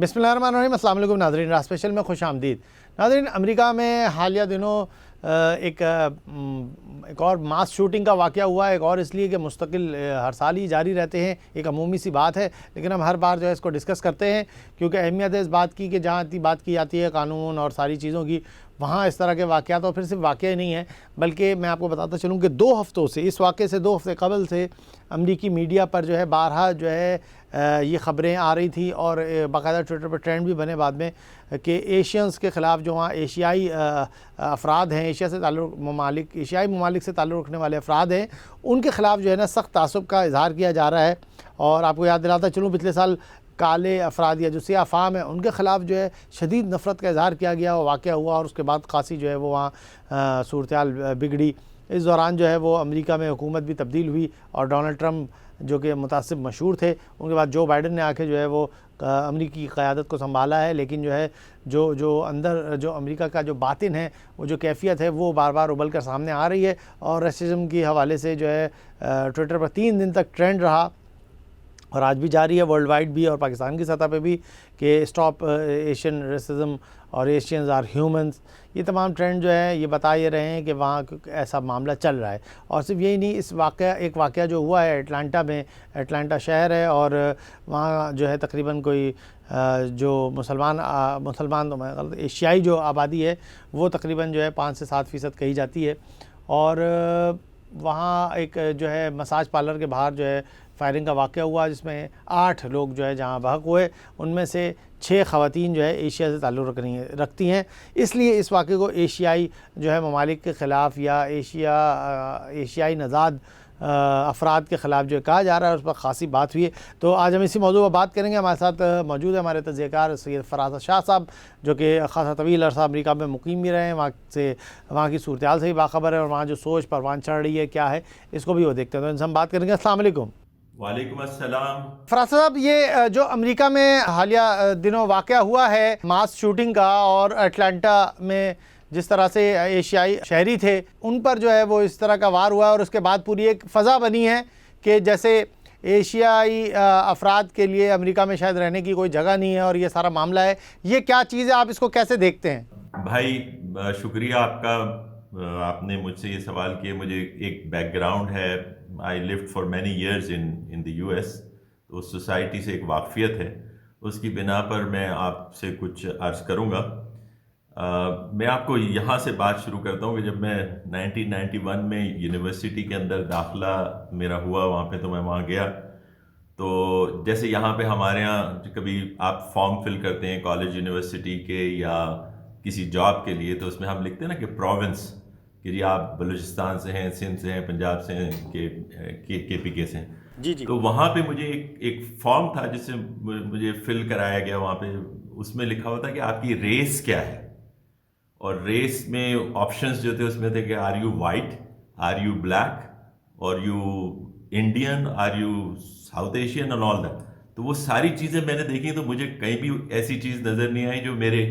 بسم اللہ الرحمن الرحیم۔ السلام علیکم ناظرین، راز اسپیشل میں خوش آمدید۔ ناظرین، امریکہ میں حالیہ دنوں ایک اور ماس شوٹنگ کا واقعہ ہوا ہے، ایک اور اس لیے کہ مستقل ہر سال ہی جاری رہتے ہیں، ایک عمومی سی بات ہے، لیکن ہم ہر بار جو ہے اس کو ڈسکس کرتے ہیں کیونکہ اہمیت ہے اس بات کی کہ جہاں اتنی بات کی جاتی ہے قانون اور ساری چیزوں کی، وہاں اس طرح کے واقعات اور پھر صرف واقعہ نہیں ہیں بلکہ میں آپ کو بتاتا چلوں کہ 2 ہفتوں سے، اس واقعے سے 2 ہفتے قبل سے امریکی میڈیا پر جو ہے بارہا جو ہے یہ خبریں آ رہی تھی اور باقاعدہ ٹویٹر پر ٹرینڈ بھی بنے بعد میں کہ ایشینز کے خلاف جو وہاں ایشیائی افراد ہیں، ایشیائی ممالک سے تعلق رکھنے والے افراد ہیں، ان کے خلاف جو ہے نا سخت تعصب کا اظہار کیا جا رہا ہے۔ اور آپ کو یاد دلاتا چلوں پچھلے سال کالے افراد یا جو سیاہ فام ہیں ان کے خلاف جو ہے شدید نفرت کا اظہار کیا گیا، وہ واقعہ ہوا اور اس کے بعد خاصی جو ہے وہ وہاں صورتحال بگڑی۔ اس دوران جو ہے وہ امریکہ میں حکومت بھی تبدیل ہوئی اور ڈونلڈ ٹرمپ جو کہ متعصب مشہور تھے، ان کے بعد جو بائیڈن نے آ کے جو ہے وہ امریکی قیادت کو سنبھالا ہے، لیکن جو ہے جو اندر جو امریکہ کا جو باطن ہے، وہ جو کیفیت ہے وہ بار بار ابل کر سامنے آ رہی ہے اور ریسزم کی حوالے سے جو ہے ٹویٹر پر 3 دن تک ٹرینڈ رہا اور آج بھی جاری ہے ورلڈ وائڈ بھی اور پاکستان کی سطح پہ بھی کہ اسٹاپ ایشین ریسزم اور ایشینز آر ہیومنز، یہ تمام ٹرینڈ جو ہے یہ بتا یہ رہے ہیں کہ وہاں ایسا معاملہ چل رہا ہے۔ اور صرف یہی نہیں، اس ایک واقعہ جو ہوا ہے اٹلانٹا میں، اٹلانٹا شہر ہے اور وہاں جو ہے تقریباً کوئی جو مسلمان ایشیائی جو آبادی ہے وہ تقریباً جو ہے 5 سے 7% کہی جاتی ہے، اور وہاں ایک جو ہے مساج پارلر کے باہر جو ہے فائرنگ کا واقعہ ہوا جس میں 8 لوگ جو ہے جہاں بحق ہوئے، ان میں سے 6 خواتین جو ہے ایشیا سے تعلق رکھتی ہیں۔ اس لیے اس واقعے کو ایشیائی جو ہے ممالک کے خلاف یا ایشیائی نژاد افراد کے خلاف جو کہا جا رہا ہے اس پر خاصی بات ہوئی ہے۔ تو آج ہم اسی موضوع پر بات کریں گے۔ ہمارے ساتھ موجود ہے ہمارے تجزیہ کار سید فراز شاہ صاحب، جو کہ خاصا طویل عرصہ امریکہ میں مقیم بھی رہے ہیں، وہاں کی صورتحال سے بھی باخبر ہے اور وہاں جو سوچ پروان چڑھ رہی ہے کیا ہے اس کو بھی وہ دیکھتے ہیں، تو ان سے ہم بات کریں گے۔ السلام علیکم۔ وعلیکم السلام۔ فراز صاحب، یہ جو امریکہ میں حالیہ دنوں واقعہ ہوا ہے ماس شوٹنگ کا اور اٹلانٹا میں جس طرح سے ایشیائی شہری تھے ان پر جو ہے وہ اس طرح کا وار ہوا ہے اور اس کے بعد پوری ایک فضا بنی ہے کہ جیسے ایشیائی افراد کے لیے امریکہ میں شاید رہنے کی کوئی جگہ نہیں ہے اور یہ سارا معاملہ ہے، یہ کیا چیز ہے، آپ اس کو کیسے دیکھتے ہیں؟ بھائی شکریہ آپ کا، آپ نے مجھ سے یہ سوال کیا۔ مجھے ایک بیک گراؤنڈ ہے، I lived for many years in the U S, تو اس سوسائٹی سے ایک واقفیت ہے، اس کی بنا پر میں آپ سے کچھ عرض کروں گا۔ میں آپ کو یہاں سے بات شروع کرتا ہوں کہ جب میں 1991 میں یونیورسٹی کے اندر داخلہ میرا ہوا وہاں پہ، تو میں وہاں گیا تو جیسے یہاں پہ ہمارے ہاں کبھی آپ فارم فل کرتے ہیں کالج یونیورسٹی کے یا کسی جاب کے لیے، تو اس میں ہم لکھتے ہیں نا کہ پروونس، کہ جی آپ بلوچستان سے ہیں، سندھ سے ہیں، پنجاب سے ہیں، کے پی کے سے ہیں۔ جی تو وہاں پہ مجھے ایک فارم تھا جس سے مجھے فل کرایا گیا، وہاں پہ اس میں لکھا ہوا تھا کہ آپ کی ریس کیا ہے، اور ریس میں آپشنز جو تھے اس میں تھے کہ are you white, are you black, اور you Indian, are you South Asian and all that. تو وہ ساری چیزیں میں نے دیکھی تو مجھے کہیں بھی ایسی چیز نظر نہیں آئی جو میرے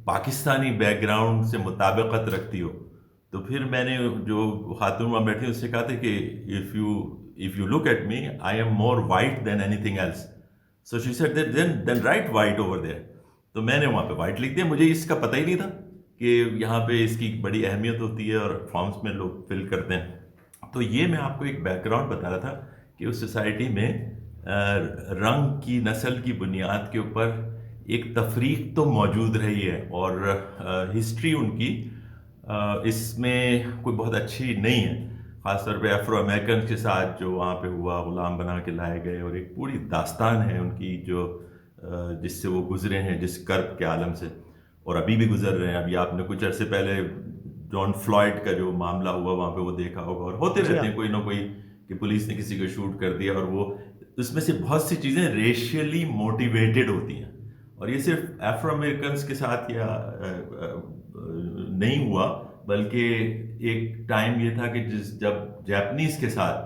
پاکستانی بیک گراؤنڈ سے مطابقت رکھتی ہو۔ تو پھر میں نے جو خاتون وہاں بیٹھی اس سے کہا تھا کہ if you look at me, I am more white than anything else. So she said that then write white over there. تو میں نے وہاں پہ وائٹ لکھ دیا، مجھے اس کا پتہ ہی نہیں تھا کہ یہاں پہ اس کی بڑی اہمیت ہوتی ہے اور فارمز میں لوگ فل کرتے ہیں۔ تو یہ میں آپ کو ایک بیک گراؤنڈ بتا رہا تھا کہ اس سوسائٹی میں رنگ کی، نسل کی بنیاد کے اوپر ایک تفریق تو موجود رہی ہے، اور ہسٹری ان کی اس میں کوئی بہت اچھی نہیں ہے، خاص طور پہ افرو امریکن کے ساتھ جو وہاں پہ ہوا، غلام بنا کے لائے گئے، اور ایک پوری داستان ہے ان کی جو جس سے وہ گزرے ہیں، جس کرب کے عالم سے، اور ابھی بھی گزر رہے ہیں۔ ابھی آپ نے کچھ عرصے پہلے جان فلائڈ کا جو معاملہ ہوا وہاں پہ وہ دیکھا ہوگا، اور ہوتے رہتے ہیں کوئی نہ کوئی کہ پولیس نے کسی کو شوٹ کر دیا، اور وہ اس میں سے بہت سی چیزیں ریشیلی موٹیویٹڈ ہوتی ہیں، اور یہ صرف افرو امریکنس کے ساتھ یا نہیں ہوا، بلکہ ایک ٹائم یہ تھا کہ جب جاپنیز کے ساتھ،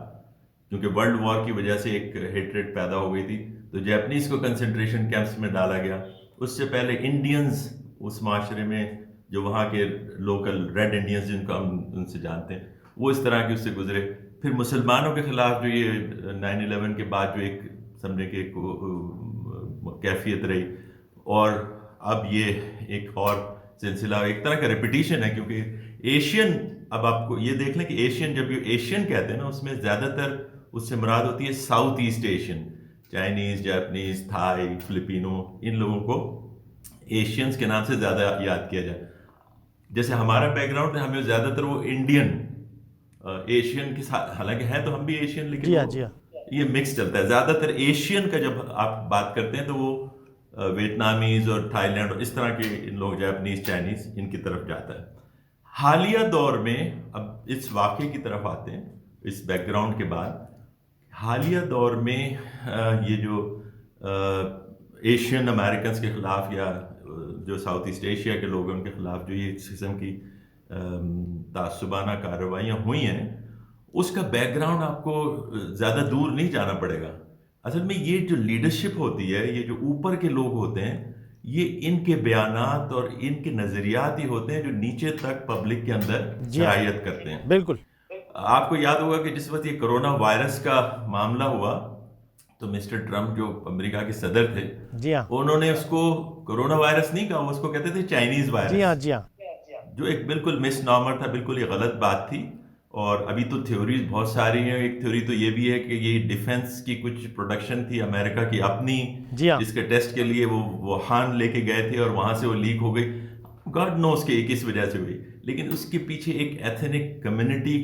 کیونکہ ورلڈ وار کی وجہ سے ایک ہیٹریٹ پیدا ہو گئی تھی، تو جاپنیز کو کنسنٹریشن کیمپس میں ڈالا گیا۔ اس سے پہلے انڈینز اس معاشرے میں، جو وہاں کے لوکل ریڈ انڈینز جن کو ہم ان سے جانتے ہیں، وہ اس طرح کے اس سے گزرے۔ پھر مسلمانوں کے خلاف جو یہ 9/11 کے بعد جو ایک سمجھے کہ ایک کیفیت رہی، اور اب یہ ایک اور سلسلہ ایک طرح کا ریپیٹیشن ہے، کیونکہ ایشین، اب آپ کو یہ دیکھ لیں کہ ایشین، جب یہ ایشین کہتے ہیں نا، اس میں زیادہ تر اس سے مراد ہوتی ہے South East Asian, Chinese, Japanese, Thai, Filipino, ان لوگوں کو ایشینز کے نام سے زیادہ یاد کیا جائے. جیسے ہمارا بیک گراؤنڈ ہے، ہمیں زیادہ تر وہ انڈین ایشین کے ساتھ، حالانکہ ہیں تو ہم بھی ایشین، لیکن جی ہاں، جی ہاں، یہ مکس چلتا ہے. زیادہ تر ایشین کا جب آپ بات کرتے ہیں تو وہ ویتنامیز اور تھائی لینڈ اور اس طرح کے ان لوگ، جاپنیز، چائنیز، ان کی طرف جاتا ہے. حالیہ دور میں، اب اس واقعے کی طرف آتے ہیں اس بیک گراؤنڈ کے بعد، حالیہ دور میں یہ جو ایشین امریکنز کے خلاف یا جو ساؤتھ ایسٹ ایشیا کے لوگوں کے خلاف جو یہ اس قسم کی تعصبانہ کارروائیاں ہوئی ہیں، اس کا بیک گراؤنڈ آپ کو زیادہ دور نہیں جانا پڑے گا. اصل میں یہ جو لیڈرشپ ہوتی ہے، یہ جو اوپر کے لوگ ہوتے ہیں، یہ ان کے بیانات اور ان کے نظریات ہی ہوتے ہیں جو نیچے تک پبلک کے اندر سرایت کرتے ہیں. بالکل. آپ کو یاد ہوگا کہ جس وقت یہ کرونا وائرس کا معاملہ ہوا تو مسٹر ٹرمپ جو امریکہ کے صدر تھے، جی ہاں، انہوں نے اس کو کرونا وائرس نہیں کہا، وہ اس کو کہتے تھے چائنیز وائرس. جی ہاں، جی ہاں، جو ایک بالکل مس نامر تھا، بالکل یہ غلط بات تھی. اور ابھی تو تھیوریز بہت ساری ہیں. ایک تھیوری تو یہ بھی ہے کہ یہ ڈیفنس کی کچھ پروڈکشن تھی امریکہ کی اپنی، جی ہاں، جس کے ٹیسٹ کے لیے وہ ووہان لے کے گئے تھے اور وہاں سے وہ لیک ہو گئی. گاڈ نوز کہ کس وجہ سے ہوئی، لیکن اس کے پیچھے ایک ایتھنک کمیونٹی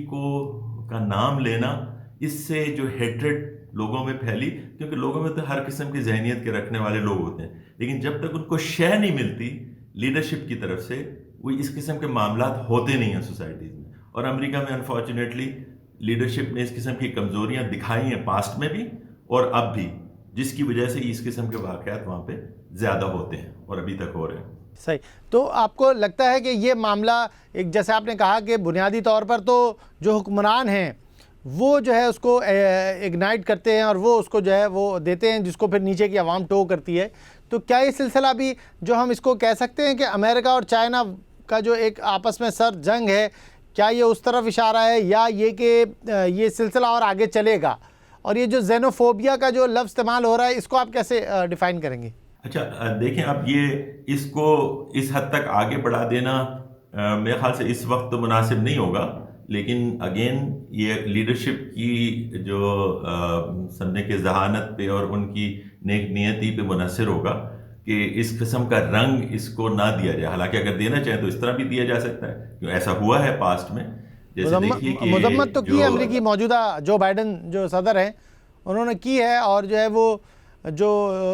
کا نام لینا، اس سے جو ہیٹریڈ لوگوں میں پھیلی، کیونکہ لوگوں میں تو ہر قسم کی ذہنیت کے رکھنے والے لوگ ہوتے ہیں، لیکن جب تک ان کو شے نہیں ملتی لیڈرشپ کی طرف سے، وہ اس قسم کے معاملات ہوتے نہیں ہیں سوسائٹیز میں. اور امریکہ میں انفارچونیٹلی لیڈرشپ نے اس قسم کی کمزوریاں دکھائی ہیں پاسٹ میں بھی اور اب بھی، جس کی وجہ سے اس قسم کے واقعات وہاں پہ زیادہ ہوتے ہیں اور ابھی تک ہو رہے ہیں. صحیح. تو آپ کو لگتا ہے کہ یہ معاملہ ایک، جیسے آپ نے کہا کہ بنیادی طور پر تو جو حکمران ہیں وہ جو ہے اس کو اگنائٹ کرتے ہیں اور وہ اس کو جو ہے وہ دیتے ہیں، جس کو پھر نیچے کی عوام ٹو کرتی ہے. تو کیا یہ سلسلہ بھی جو ہم اس کو کہہ سکتے ہیں کہ امریکہ اور چائنا کا جو ایک آپس میں سر جنگ ہے، کیا یہ اس طرف اشارہ ہے، یا یہ کہ یہ سلسلہ اور آگے چلے گا؟ اور یہ جو زینوفوبیا کا جو لفظ استعمال ہو رہا ہے، اس کو آپ کیسے ڈیفائن کریں گے؟ اچھا دیکھیں، اب یہ اس کو اس حد تک آگے بڑھا دینا میرے خیال سے اس وقت تو مناسب نہیں ہوگا، لیکن اگین یہ لیڈرشپ کی جو سمجھیں کہ ذہانت پہ اور ان کی نیک نیتی پہ منحصر ہوگا کہ اس قسم کا رنگ اس کو نہ دیا جائے. حالانکہ اگر دینا چاہیں تو اس طرح بھی دیا جا سکتا ہے، کیوں ایسا ہوا ہے پاسٹ میں. جیسے دیکھیے کہ مذمت تو کی ہے امریکی موجودہ جو بائیڈن جو صدر ہیں انہوں نے کی ہے، اور جو ہے وہ جو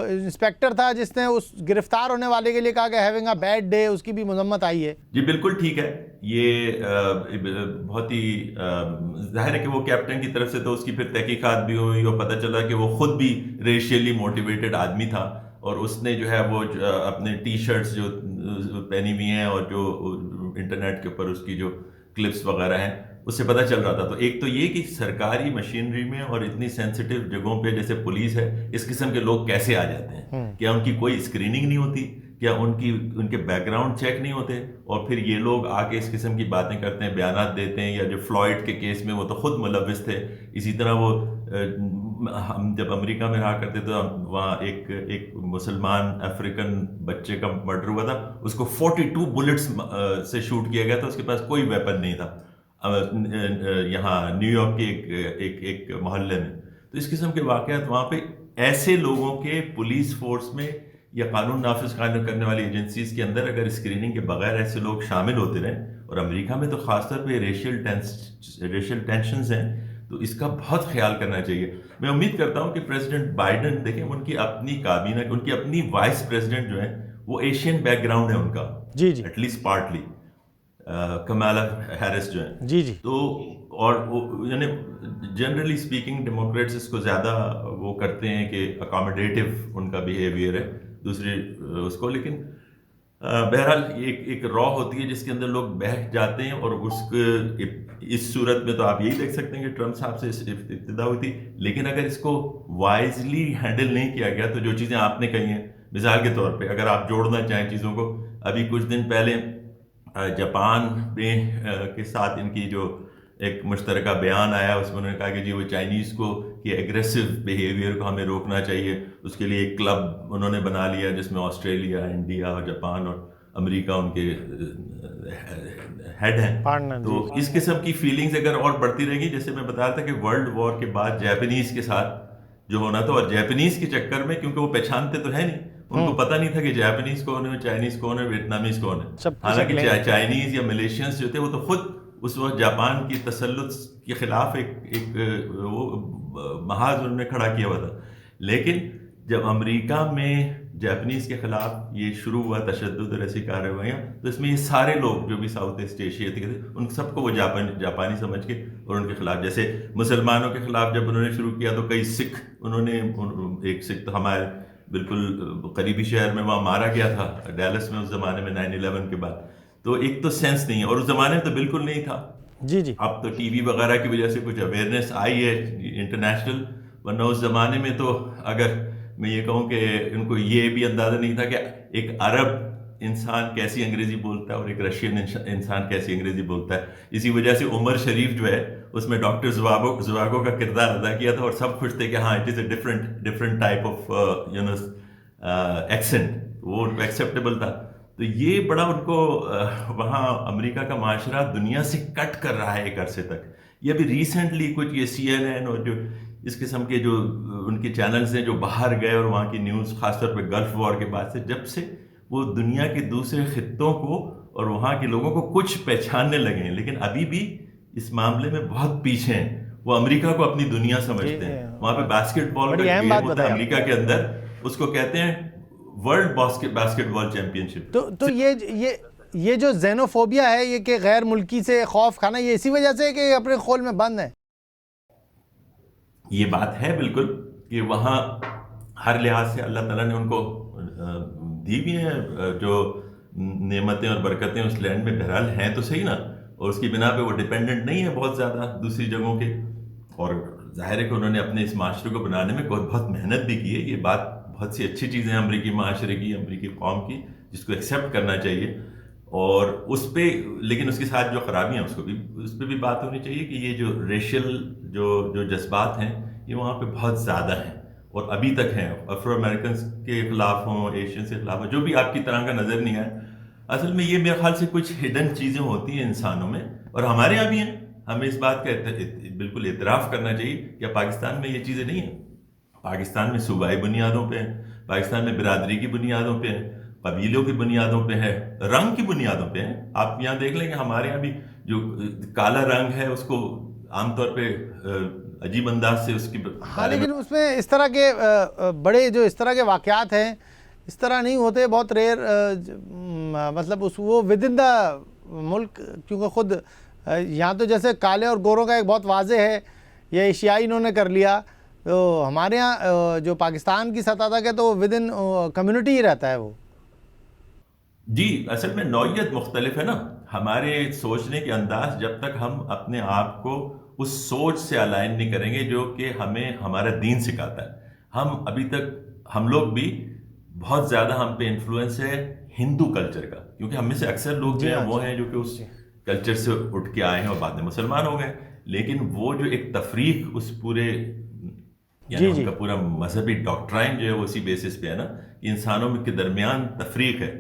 انسپیکٹر تھا جس نے اس گرفتار ہونے والے کے لیے کہا کہ ہیونگ اے بیڈ ڈے، اس کی بھی مذمت آئی ہے. جی بالکل ٹھیک ہے. یہ بہت ہی ظاہر ہے کہ وہ کیپٹن کی طرف سے تو اس کی پھر تحقیقات بھی ہوئی اور پتہ چلا کہ وہ خود بھی ریشیلی موٹیویٹڈ آدمی تھا، اور اس نے جو ہے وہ اپنے ٹی شرٹس جو پہنی ہوئی ہیں اور جو انٹرنیٹ کے اوپر اس کی جو کلپس وغیرہ ہیں اس سے پتہ چل رہا تھا. تو ایک تو یہ کہ سرکاری مشینری میں اور اتنی سینسٹیو جگہوں پہ جیسے پولیس ہے، اس قسم کے لوگ کیسے آ جاتے ہیں؟ کیا ان کی کوئی اسکریننگ نہیں ہوتی؟ کیا ان کے بیک گراؤنڈ چیک نہیں ہوتے؟ اور پھر یہ لوگ آ کے اس قسم کی باتیں کرتے ہیں، بیانات دیتے ہیں. یا جو فلوئڈ کے کیس میں وہ تو خود ملوث تھے. اسی طرح وہ ہم جب امریکہ میں رہا کرتے تو وہاں ایک مسلمان افریقن بچے کا مرڈر ہوا تھا، اس کو 42 بلٹس سے شوٹ کیا گیا تھا، اس کے پاس کوئی ویپن نہیں تھا، یہاں نیو یارک کے ایک محلے میں. تو اس قسم کے واقعات وہاں پہ ایسے لوگوں کے پولیس فورس میں یا قانون نافذ کرنے والی ایجنسیز کے اندر اگر اسکریننگ کے بغیر ایسے لوگ شامل ہوتے رہیں، اور امریکہ میں تو خاص طور پہ ریشیل ٹینشنز ہیں، تو اس کا بہت خیال کرنا چاہیے. میں امید کرتا ہوں کہ پریزیڈنٹ بائیڈن، دیکھیں ان کی اپنی کابینہ، ان کی اپنی وائس پریزیڈنٹ جو ہیں وہ ایشین بیک گراؤنڈ ہے ان کا، جی جی، at least partly. Kamala Harris جو ہیں، جی جی، تو اور یعنی جنرلی اسپیکنگ ڈیموکریٹس اس کو زیادہ وہ کرتے ہیں کہ اکاموڈیٹو ان کا بیہیویئر ہے دوسرے اس کو. لیکن بہرحال ایک را ہوتی ہے جس کے اندر لوگ بیٹھ جاتے ہیں، اور اس صورت میں تو آپ یہی دیکھ سکتے ہیں کہ ٹرمپ صاحب سے ابتدا ہوئی تھی. لیکن اگر اس کو وائزلی ہینڈل نہیں کیا گیا تو جو چیزیں آپ نے کہی ہیں، مثال کے طور پہ اگر آپ جوڑنا چاہیں چیزوں کو، ابھی کچھ دن پہلے جاپان کے ساتھ ان کی جو ایک مشترکہ بیان آیا، اس میں انہوں نے کہا کہ جی وہ چائنیز کو یہ ایگریسو بیہیویئر کو ہمیں روکنا چاہیے. اس کے لیے ایک کلب انہوں نے بنا لیا جس میں آسٹریلیا، انڈیا اور جاپان اور امریکہ ان کے ہیڈ ہیں. تو اس قسم کی فیلنگز اگر اور بڑھتی رہے گی، جیسے میں بتا رہا تھا کہ ورلڈ وار کے بعد جیپنیز کے ساتھ جو ہونا تھا، اور جیپنیز کے چکر میں کیونکہ وہ پہچانتے تو ہے نہیں، ان کو پتہ نہیں تھا کہ جاپنیز کون ہے، چائنیز کون ہے، ویتنامیز کون ہے. حالانکہ چائنیز یا ملیشینز جو تھے وہ تو خود اس وقت جاپان کی تسلط کے خلاف ایک وہ محاذ انہوں نے کھڑا کیا ہوا تھا. لیکن جب امریکہ میں جاپنیز کے خلاف یہ شروع ہوا تشدد اور ایسی کارروائیاں، تو اس میں یہ سارے لوگ جو بھی ساؤتھ ایسٹ ایشیا کے تھے ان سب کو وہ جاپانی سمجھ کے اور ان کے خلاف، جیسے مسلمانوں کے خلاف جب انہوں نے شروع کیا تو کئی سکھ انہوں نے، ایک سکھ تو ہمارے بالکل قریبی شہر میں وہاں مارا گیا تھا ڈیلس میں اس زمانے میں 9/11 کے بعد. تو ایک تو سینس نہیں ہے، اور اس زمانے میں تو بالکل نہیں تھا. جی اب تو ٹی وی وغیرہ کی وجہ سے کچھ اویئرنیس آئی ہے انٹرنیشنل، ورنہ اس زمانے میں تو اگر میں یہ کہوں کہ ان کو یہ بھی اندازہ نہیں تھا کہ ایک عرب انسان کیسی انگریزی بولتا ہے اور ایک رشین انسان کیسی انگریزی بولتا ہے. اسی وجہ سے عمر شریف جو ہے اس میں ڈاکٹر زواگو کا کردار ادا کیا تھا، اور سب خوش تھے کہ ہاں it is a different type of accent, وہ ان کو ایکسیپٹیبل تھا. تو یہ بڑا ان کو وہاں امریکہ کا معاشرہ دنیا سے کٹ کر رہا ہے ایک عرصے تک. یہ ابھی ریسنٹلی کچھ یہ CNN اور جو اس قسم کے جو ان کے چینلز ہیں جو باہر گئے اور وہاں کی نیوز، خاص طور پہ گلف وار کے بعد سے، جب سے وہ دنیا کے دوسرے خطوں کو اور وہاں کے لوگوں کو کچھ پہچاننے لگے ہیں، لیکن ابھی بھی اس معاملے میں بہت پیچھے ہیں. وہ امریکہ کو اپنی دنیا سمجھتے ہیں. وہاں پہ باسکٹ بال کا گیم ہوتا ہے امریکہ کے اندر، اس کو کہتے ہیں ورلڈ باسکٹ بال چیمپئن شپ. تو یہ جو زینوفوبیا ہے، یہ کہ غیر ملکی سے خوف کھانا، یہ اسی وجہ سے کہ اپنے خول میں بند ہے. یہ بات ہے بالکل کہ وہاں ہر لحاظ سے اللہ تعالیٰ نے ان کو دی بھی ہیں جو نعمتیں اور برکتیں اس لینڈ میں بہرحال ہیں تو صحیح نا، اور اس کی بنا پہ وہ ڈیپینڈنٹ نہیں ہے بہت زیادہ دوسری جگہوں کے. اور ظاہر ہے کہ انہوں نے اپنے اس معاشرے کو بنانے میں بہت محنت بھی کی ہے. یہ بات بہت سی اچھی چیزیں ہیں امریکی معاشرے کی، امریکی قوم کی، جس کو ایکسیپٹ کرنا چاہیے. اور اس پہ لیکن اس کے ساتھ جو خرابیاں اس پہ بھی بات ہونی چاہیے کہ یہ جو ریشل جو جذبات ہیں یہ وہاں پہ بہت زیادہ ہیں اور ابھی تک ہیں. افرو امریکنس کے خلاف ہوں، ایشین کے خلاف ہوں، جو بھی آپ کی طرح کا نظر نہیں آئے، اصل میں یہ میرے خیال سے کچھ ہڈن چیزیں ہوتی ہیں انسانوں میں، اور ہمارے یہاں بھی ہیں. ہمیں اس بات کا بالکل اعتراف کرنا چاہیے کہ پاکستان میں یہ چیزیں نہیں ہیں. پاکستان میں صوبائی بنیادوں پہ ہیں، پاکستان میں برادری کی بنیادوں پہ ہیں، قبیلوں کی بنیادوں پہ ہے، رنگ کی بنیادوں پہ ہیں. آپ یہاں دیکھ لیں کہ ہمارے یہاں بھی جو کالا رنگ ہے اس کو عام طور پہ عجیب انداز سے اس کی ہاں، لیکن اس میں اس طرح کے بڑے جو اس طرح کے واقعات ہیں اس طرح نہیں ہوتے، بہت ریئر. مطلب وہ ود ان دا ملک، کیونکہ خود یہاں تو جیسے کالے اور گوروں کا ایک بہت واضح ہے، یہ ایشیائی انہوں نے کر لیا. تو ہمارے ہاں جو پاکستان کی سطح تک ہے تو ود ان کمیونٹی ہی رہتا ہے وہ. جی، اصل میں نوعیت مختلف ہے نا. ہمارے سوچنے کے انداز جب تک ہم اپنے آپ کو اس سوچ سے الائن نہیں کریں گے جو کہ ہمیں ہمارا دین سکھاتا ہے. ہم ابھی تک ہم لوگ بھی بہت زیادہ ہم پہ انفلوئنس ہے ہندو کلچر کا، کیونکہ ہم میں سے اکثر لوگ جو ہیں وہ ہیں جو کہ اس کلچر سے اٹھ کے آئے ہیں اور بعد میں مسلمان ہو گئے. لیکن وہ جو ایک تفریق اس پورے یعنی ان کا پورا مذہبی ڈاکٹرائن جو ہے وہ اسی بیسس پہ ہے نا کہ انسانوں کے درمیان تفریق ہے،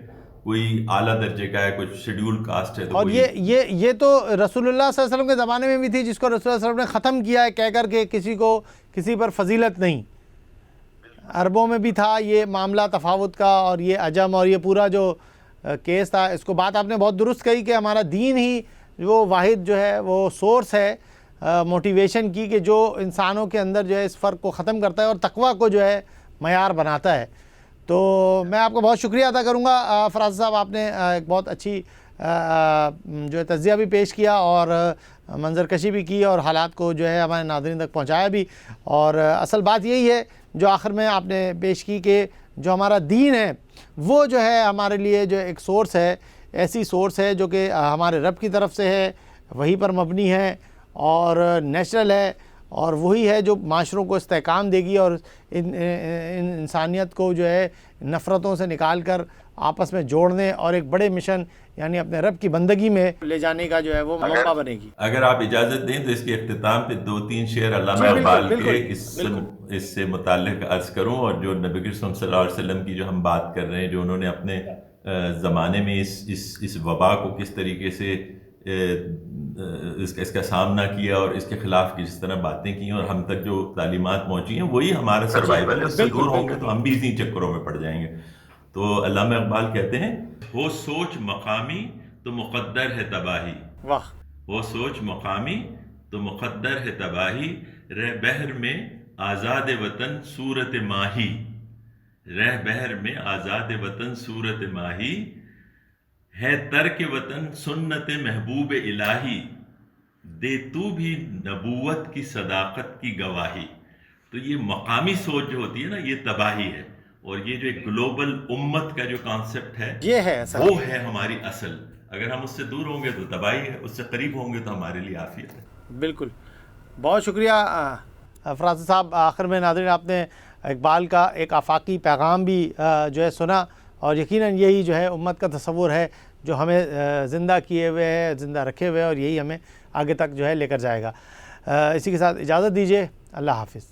کوئی اعلیٰ درجے کا ہے، کوئی شیڈیول کاسٹ ہے. اور یہ تو رسول اللہ صلی اللہ علیہ وسلم کے زمانے میں بھی تھی، جس کو رسول اللہ صلی اللہ علیہ وسلم نے ختم کیا ہے کہہ کر کے کسی پر فضیلت نہیں. عربوں میں بھی تھا یہ معاملہ تفاوت کا، اور یہ عجم اور یہ پورا جو کیس تھا. اس کو بات آپ نے بہت درست کہی کہ ہمارا دین ہی وہ واحد جو ہے وہ سورس ہے موٹیویشن کی، کہ جو انسانوں کے اندر جو ہے اس فرق کو ختم کرتا ہے اور تقویٰ کو جو ہے معیار بناتا ہے. تو میں آپ کو بہت شکریہ ادا کروں گا فراز صاحب، آپ نے ایک بہت اچھی جو ہے تجزیہ بھی پیش کیا اور منظر کشی بھی کی اور حالات کو جو ہے ہمارے ناظرین تک پہنچایا بھی. اور اصل بات یہی ہے جو آخر میں آپ نے پیش کی کہ جو ہمارا دین ہے وہ جو ہے ہمارے لیے جو ایک سورس ہے، ایسی سورس ہے جو کہ ہمارے رب کی طرف سے ہے، وہی پر مبنی ہے اور نیچرل ہے، اور وہی ہے جو معاشروں کو استحکام دے گی اور انسانیت کو جو ہے نفرتوں سے نکال کر آپس میں جوڑنے اور ایک بڑے مشن یعنی اپنے رب کی بندگی میں لے جانے کا جو ہے وہ منبع بنے گی. اگر آپ اجازت دیں تو اس کے اختتام پہ 2-3 شعر علامہ جی، اقبال بالکل، کے بالکل. اس سے متعلق عرض کروں، اور جو نبی کریم صلی اللہ علیہ وسلم کی جو ہم بات کر رہے ہیں، جو انہوں نے اپنے زمانے میں اس وبا کو کس طریقے سے اس کا سامنا کیا اور اس کے خلاف جس طرح باتیں کی اور ہم تک جو تعلیمات پہنچی ہیں وہی ہمارا سروائیول ہے. اس سے دور ہوں گے تو ہم بھی اسی چکروں میں پڑ جائیں گے. تو علامہ اقبال کہتے ہیں، ہو سوچ مقامی تو مقدر ہے تباہی. واہ. وہ سوچ مقامی تو مقدر ہے تباہی، رہ بحر میں آزاد وطن صورت ماہی. رہ بحر میں آزاد وطن صورت ماہی، ہے ترک وطن سنت محبوب الہی. دے تو بھی نبوت کی صداقت کی گواہی. تو یہ مقامی سوچ جو ہوتی ہے نا، یہ تباہی ہے. اور یہ جو ایک گلوبل امت کا جو کانسیپٹ ہے، یہ ہے اصل، وہ ہے ہماری اصل. اگر ہم اس سے دور ہوں گے تو تباہی ہے، اس سے قریب ہوں گے تو ہمارے لیے عافیت ہے. بالکل. بہت شکریہ فراز صاحب. آخر میں ناظرین آپ نے اقبال کا ایک آفاقی پیغام بھی جو ہے سنا، اور یقیناً یہی جو ہے امت کا تصور ہے جو ہمیں زندہ کیے ہوئے ہے، زندہ رکھے ہوئے، اور یہی ہمیں آگے تک جو ہے لے کر جائے گا. اسی کے ساتھ اجازت دیجیے. اللہ حافظ.